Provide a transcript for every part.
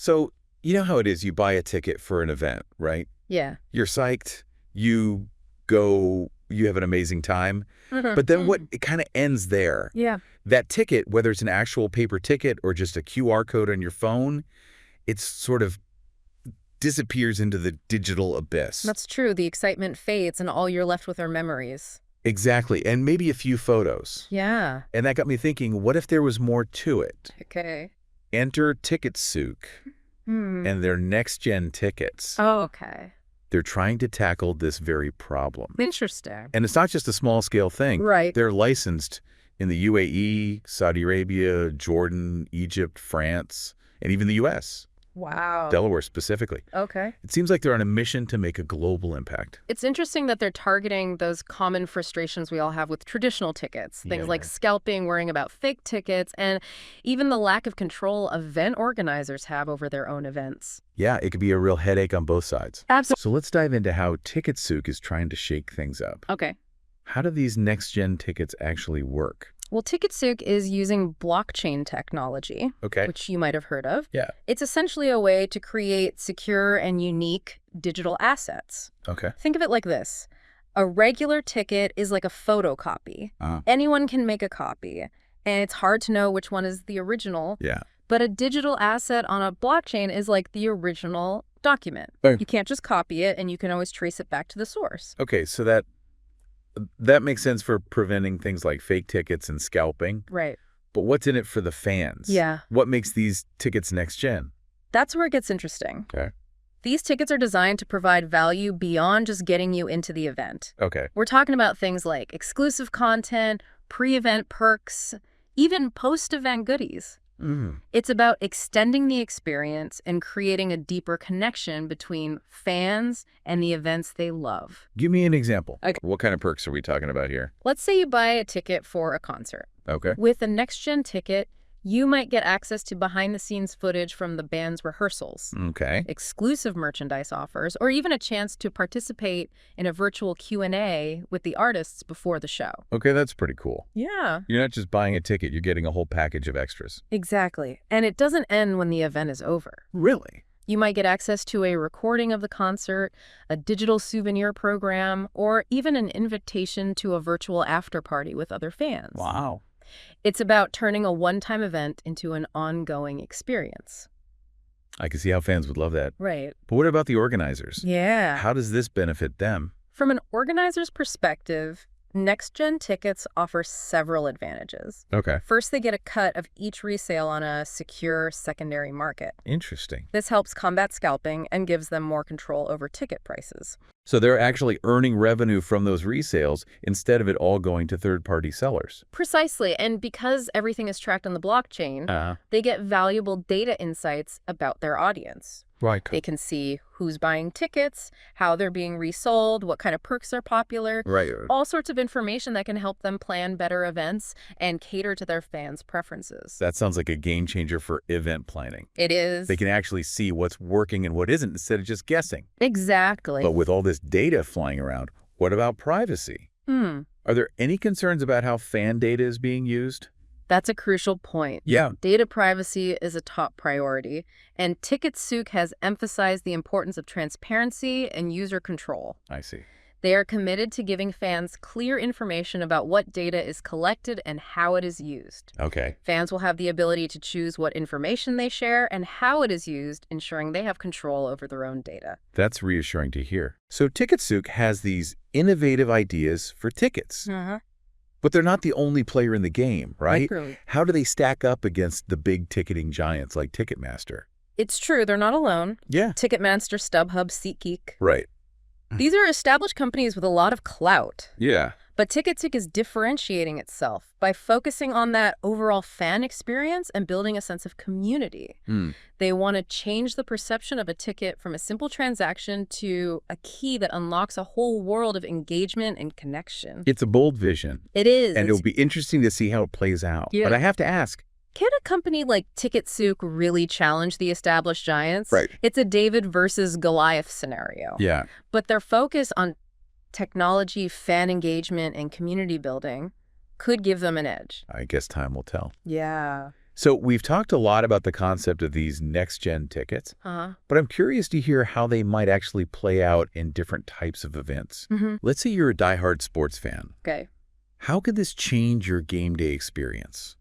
So, you know how it is, you buy a ticket for an event, right? Yeah. You're psyched, you go, you have an amazing time, but then it kind of ends there. Yeah. That ticket, whether it's an actual paper ticket or just a QR code on your phone, it's sort of disappears into the digital abyss. That's true. The excitement fades and all you're left with are memories. Exactly, and maybe a few photos. Yeah. And that got me thinking, what if there was more to it? Okay. Enter Souq and their next-gen tickets. Oh, okay. They're trying to tackle this very problem. Interesting. And it's not just a small-scale thing. Right. They're licensed in the UAE, Saudi Arabia, Jordan, Egypt, France, and even the U.S. Wow. Delaware specifically. Okay. It seems like they're on a mission to make a global impact. It's interesting that they're targeting those common frustrations we all have with traditional tickets. Things like scalping, worrying about fake tickets, and even the lack of control event organizers have over their own events. Yeah, it could be a real headache on both sides. Absolutely. So let's dive into how Souq is trying to shake things up. Okay. How do these next-gen tickets actually work? Well, Souq is using blockchain technology, which you might have heard of. Yeah. It's essentially a way to create secure and unique digital assets. Okay. Think of it like this. A regular ticket is like a photocopy. Anyone can make a copy, and it's hard to know which one is the original. Yeah. But a digital asset on a blockchain is like the original document. You can't just copy it, and you can always trace it back to the source. Okay, so that makes sense for preventing things like fake tickets and scalping. Right. But what's in it for the fans? Yeah. What makes these tickets next gen? That's where it gets interesting. Okay. These tickets are designed to provide value beyond just getting you into the event. Okay. We're talking about things like exclusive content, pre-event perks, even post-event goodies. It's about extending the experience and creating a deeper connection between fans and the events they love. Give me an example. Okay. What kind of perks are we talking about here? Let's say you buy a ticket for a concert. Okay. With a next-gen ticket, you might get access to behind-the-scenes footage from the band's rehearsals, exclusive merchandise offers, or even a chance to participate in a virtual Q&A with the artists before the show. Okay, that's pretty cool. Yeah. You're not just buying a ticket, you're getting a whole package of extras. Exactly. And it doesn't end when the event is over. Really? You might get access to a recording of the concert, a digital souvenir program, or even an invitation to a virtual after-party with other fans. Wow. It's about turning a one-time event into an ongoing experience. I can see how fans would love that. Right. But what about the organizers? Yeah. How does this benefit them? From an organizer's perspective, next-gen tickets offer several advantages. Okay. First, they get a cut of each resale on a secure secondary market. Interesting. This helps combat scalping and gives them more control over ticket prices. So they're actually earning revenue from those resales instead of it all going to third-party sellers. Precisely. And because everything is tracked on the blockchain, they get valuable data insights about their audience. Right. They can see who's buying tickets, how they're being resold, what kind of perks are popular. Right. All sorts of information that can help them plan better events and cater to their fans' preferences. That sounds like a game changer for event planning. It is. They can actually see what's working and what isn't instead of just guessing. Exactly. But with all this data flying around, what about privacy? Are there any concerns about how fan data is being used? That's a crucial point. Yeah. Data privacy is a top priority, and Souq has emphasized the importance of transparency and user control. I see. They are committed to giving fans clear information about what data is collected and how it is used. Okay. Fans will have the ability to choose what information they share and how it is used, ensuring they have control over their own data. That's reassuring to hear. So Souq has these innovative ideas for tickets. But they're not the only player in the game, right? True. How do they stack up against the big ticketing giants like Ticketmaster? It's true, they're not alone. Yeah. Ticketmaster, StubHub, SeatGeek. Right. These are established companies with a lot of clout. Yeah. But Souq is differentiating itself by focusing on that overall fan experience and building a sense of community. They want to change the perception of a ticket from a simple transaction to a key that unlocks a whole world of engagement and connection. It's a bold vision. It is. And it'll be interesting to see how it plays out. Yeah. But I have to ask, can a company like Souq really challenge the established giants? Right. It's a David versus Goliath scenario. Yeah. But their focus on technology, fan engagement, and community building could give them an edge. I guess time will tell. Yeah. So we've talked a lot about the concept of these next-gen tickets, Uh-huh. but I'm curious to hear how they might actually play out in different types of events. Let's say you're a diehard sports fan. Okay. How could this change your game day experience?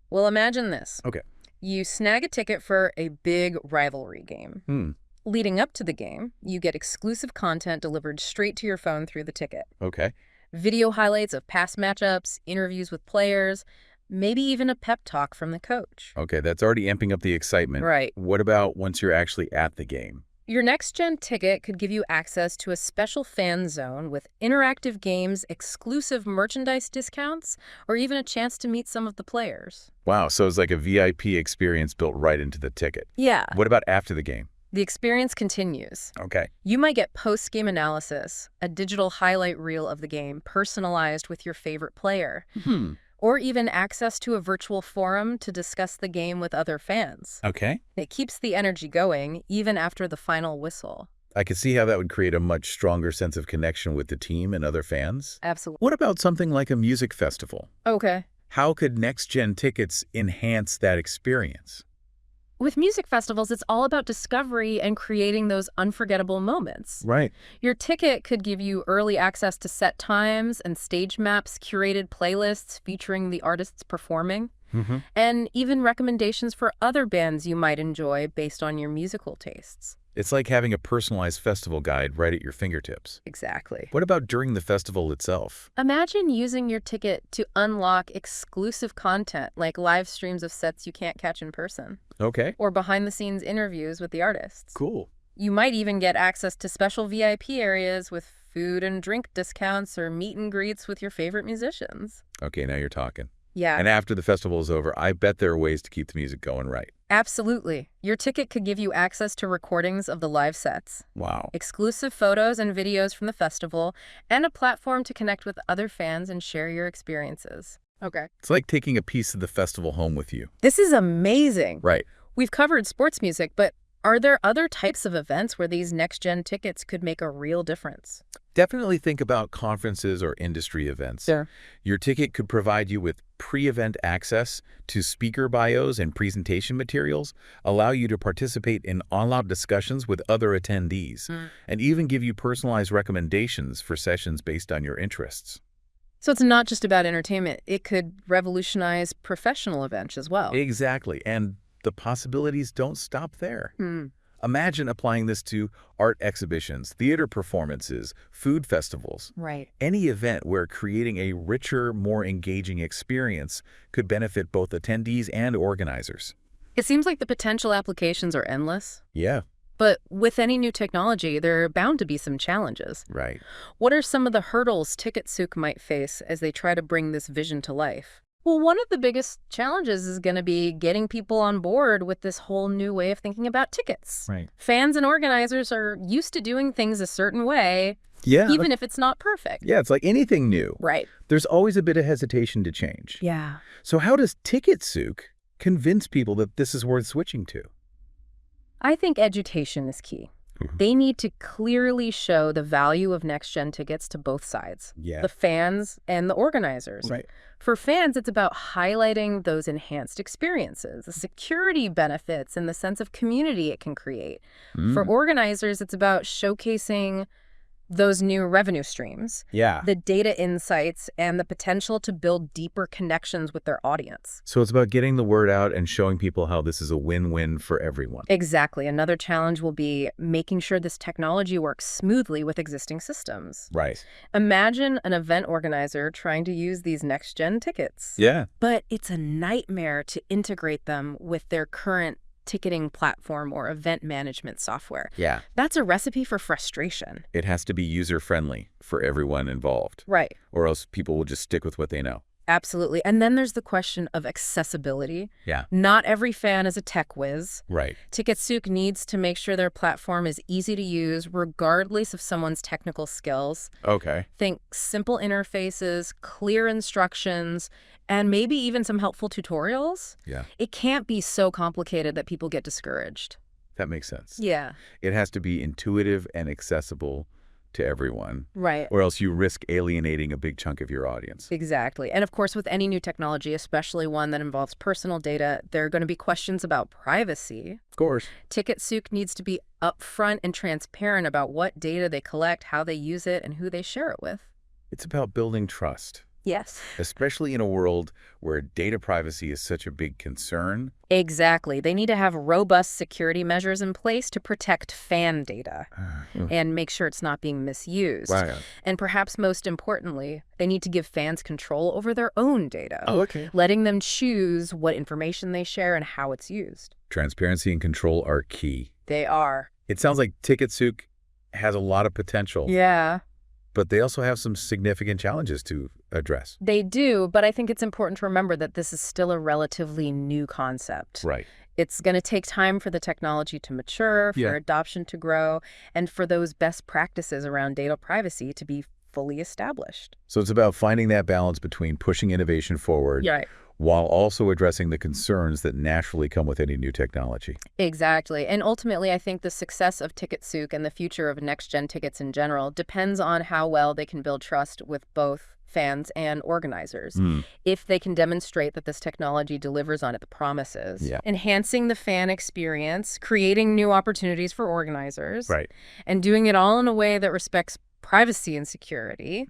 Well, imagine this. Okay. You snag a ticket for a big rivalry game. Leading up to the game, you get exclusive content delivered straight to your phone through the ticket. Okay. Video highlights of past matchups, interviews with players, maybe even a pep talk from the coach. Okay, that's already amping up the excitement. Right. What about once you're actually at the game? Your next-gen ticket could give you access to a special fan zone with interactive games, exclusive merchandise discounts, or even a chance to meet some of the players. Wow, so it's like a VIP experience built right into the ticket. Yeah. What about after the game? The experience continues. Okay. You might get post-game analysis, a digital highlight reel of the game personalized with your favorite player, or even access to a virtual forum to discuss the game with other fans. Okay. It keeps the energy going even after the final whistle. I could see how that would create a much stronger sense of connection with the team and other fans. Absolutely. What about something like a music festival? Okay. How could next-gen tickets enhance that experience? With music festivals, it's all about discovery and creating those unforgettable moments. Right. Your ticket could give you early access to set times and stage maps, curated playlists featuring the artists performing, and even recommendations for other bands you might enjoy based on your musical tastes. It's like having a personalized festival guide right at your fingertips. Exactly. What about during the festival itself? Imagine using your ticket to unlock exclusive content like live streams of sets you can't catch in person, Okay. or behind-the-scenes interviews with the artists. Cool. You might even get access to special VIP areas with food and drink discounts or meet and greets with your favorite musicians. Okay, now you're talking. Yeah, And after the festival is over, I bet there are ways to keep the music going right. absolutely. Your ticket could give you access to recordings of the live sets, Wow. exclusive photos and videos from the festival, and a platform to connect with other fans and share your experiences. Okay. It's like taking a piece of the festival home with you. This is amazing. Right. We've covered sports music, but are there other types of events where these next-gen tickets could make a real difference? Definitely think about conferences or industry events. Sure. Your ticket could provide you with pre-event access to speaker bios and presentation materials, allow you to participate in all-out discussions with other attendees, and even give you personalized recommendations for sessions based on your interests. So it's not just about entertainment. It could revolutionize professional events as well. Exactly, and the possibilities don't stop there. Hmm. Imagine applying this to art exhibitions, theater performances, food festivals. Right. Any event where creating a richer, more engaging experience could benefit both attendees and organizers. It seems like the potential applications are endless. Yeah, But with any new technology, there are bound to be some challenges. right. What are some of the hurdles Souq might face as they try to bring this vision to life? Well, one of the biggest challenges is going to be getting people on board with this whole new way of thinking about tickets. Right. Fans and organizers are used to doing things a certain way, Yeah. even if it's not perfect. Yeah, it's like anything new. Right. There's always a bit of hesitation to change. Yeah. So how does Souq convince people that this is worth switching to? I think education is key. They need to clearly show the value of next-gen tickets to both sides, Yeah. the fans and the organizers. Right. For fans, it's about highlighting those enhanced experiences, the security benefits, and the sense of community it can create. For organizers, it's about showcasing those new revenue streams, Yeah. the data insights, and the potential to build deeper connections with their audience. So it's about getting the word out and showing people how this is a win-win for everyone. Exactly. Another challenge will be making sure this technology works smoothly with existing systems. Right. Imagine an event organizer trying to use these next-gen tickets. Yeah. But it's a nightmare to integrate them with their current ticketing platform or event management software. Yeah. That's a recipe for frustration. It has to be user-friendly for everyone involved, Right. or else people will just stick with what they know. Absolutely. And then there's the question of accessibility. Yeah. Not every fan is a tech whiz. Right. Souq needs to make sure their platform is easy to use regardless of someone's technical skills. Okay. Think simple interfaces, clear instructions, and maybe even some helpful tutorials. Yeah. It can't be so complicated that people get discouraged. That makes sense. Yeah. It has to be intuitive and accessible to everyone, Right. or else you risk alienating a big chunk of your audience. Exactly. And of course, with any new technology, especially one that involves personal data, there are going to be questions about privacy. Of course. Souq needs to be upfront and transparent about what data they collect, how they use it, and who they share it with. It's about building trust, Yes. especially in a world where data privacy is such a big concern. Exactly. They need to have robust security measures in place to protect fan data and make sure it's not being misused. Wow. And perhaps most importantly, they need to give fans control over their own data, Oh, okay. letting them choose what information they share and how it's used. Transparency and control are key. They are. It sounds like Souq has a lot of potential, Yeah, but they also have some significant challenges to address. they do. But I think it's important to remember that this is still a relatively new concept. Right. It's going to take time for the technology to mature, for adoption to grow, and for those best practices around data privacy to be fully established. So it's about finding that balance between pushing innovation forward Right. while also addressing the concerns that naturally come with any new technology. Exactly. And ultimately, I think the success of Souq and the future of next-gen tickets in general depends on how well they can build trust with both fans and organizers. If they can demonstrate that this technology delivers on its promises, enhancing the fan experience, creating new opportunities for organizers, Right. and doing it all in a way that respects privacy and security,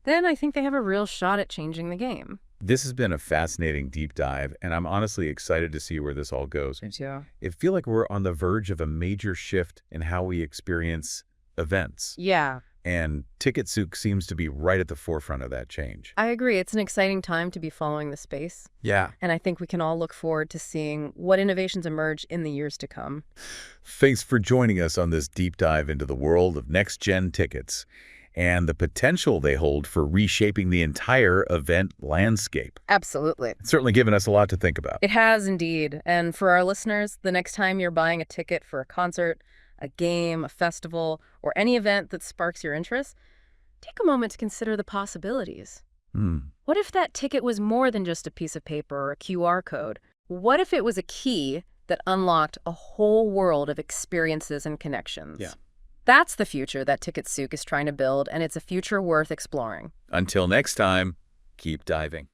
then I think they have a real shot at changing the game. This has been a fascinating deep dive, and I'm honestly excited to see where this all goes. Yeah. I feel like we're on the verge of a major shift in how we experience events. Yeah. And Souq seems to be right at the forefront of that change. I agree. It's an exciting time to be following the space. Yeah. And I think we can all look forward to seeing what innovations emerge in the years to come. Thanks for joining us on this deep dive into the world of next-gen tickets and the potential they hold for reshaping the entire event landscape. Absolutely. It's certainly given us a lot to think about. It has indeed. And for our listeners, the next time you're buying a ticket for a concert, a game, a festival, or any event that sparks your interest, take a moment to consider the possibilities. What if that ticket was more than just a piece of paper or a QR code? What if it was a key that unlocked a whole world of experiences and connections? Yeah. That's the future that Souq is trying to build, and it's a future worth exploring. Until next time, keep diving.